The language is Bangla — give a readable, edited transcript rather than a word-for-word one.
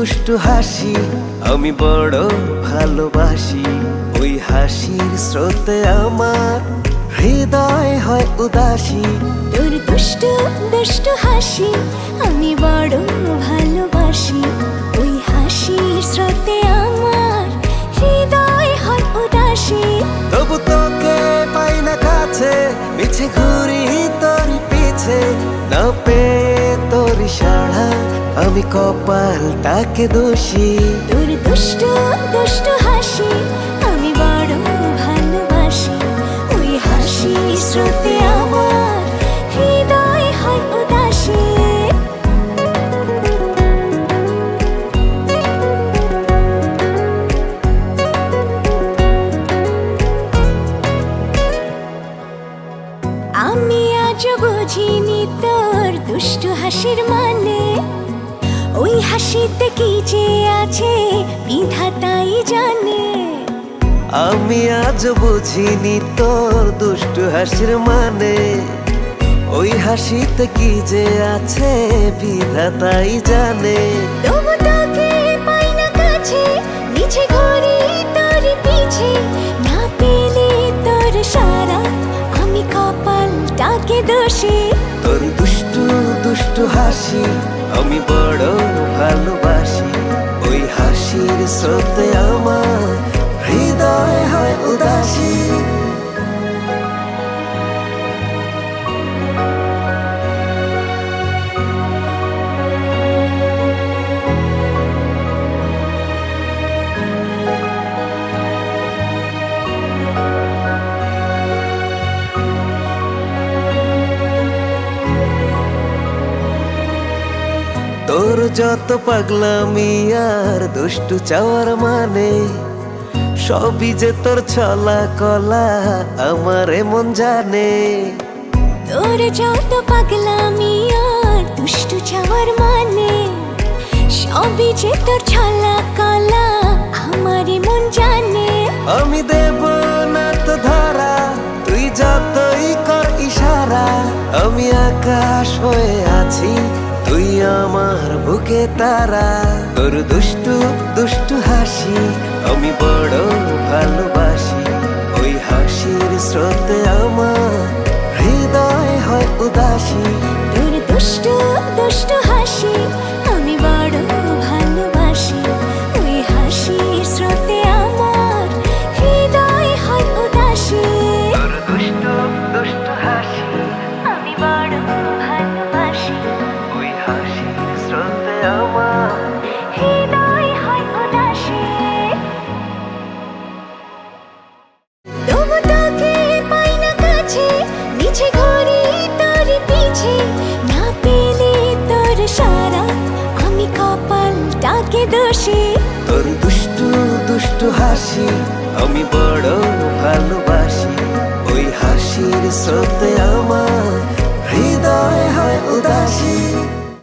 দুষ্টু হাসি আমি বড় ভালোবাসি। ওই হাসির স্রোতে আমার হৃদয় হয় উদাসী। তোর দুষ্টু দুষ্টু হাসি আমি বড় ভালোবাসি। ওই হাসির স্রোতে আমার হৃদয় হয় উদাসী। তবু তোকে পাই না কাছে, মিছে ঘুরি তোর পিছে। না পেয়ে তোর সাড়া আমি কপালটাকে দোষী। তোর দুষ্টু দুষ্টু হাসি আমি বড় ভালোবাসি। ওই হাসির স্রোতে আমার হৃদয় হয় উদাসী। আমি আজ বুঝিনি তোর দুষ্টু হাসির মানে। ওই হাসিতে কি যে আছে বিধাতাই জানে। আমি আজ বুঝিনি তোর দুষ্টু হাসির মানে। ওই হাসিতে কি যে আছে বিধাতাই জানে। তবু তোকে পাই না কাছে, মিছে ঘুরি তোর পিছে। না পেলে তোর সারা আমি কপালটাকে দোষী। তোর দুষ্টু দুষ্টু হাসি আমি বড় ভালোবাসি। ওই হাসির স্রোতে আমার হৃদয় হয় উদাসী। তোর যত পাগলামি আর দুষ্টু চাওয়ার মানে, সবই যে তোর ছলা কলা আমার মন জানে। তোর যত পাগলামি আর দুষ্টু চাওয়ার মানে, সবই যে তোর ছলা কলা আমার মন জানে। আমি দেব না তো ধরা, তুই যতই কর ইশারা। আমি আকাশ হয়ে আছি, তুই আমার বুকে তারা। তোর দুষ্টু দুষ্টু হাসি আমি বড় ভালোবাসি। ওই হাসির স্রোতে আমার হৃদয় হয় উদাসী। তোর দুষ্টু দুষ্টু হাসি আমি বড় ভালোবাসি। ওই হাসির স্রোতে আমার হৃদয় হয় উদাসী। তোর দুষ্টু দুষ্টু হাসি আমি বড় ভালোবাসি। ওই হাসির স্রোতে আমার হৃদয় হয় উদাসী। তবু তোকে পাই না কাছে, মিছে ঘুরি তোর পিছে। না পেলে তোর সারা আমি কপালটাকে দোষী। তোর দুষ্টু দুষ্টু হাসি আমি বড় ভালোবাসি। ওই হাসির স্রোতে আমার হৃদয় হয় উদাসী।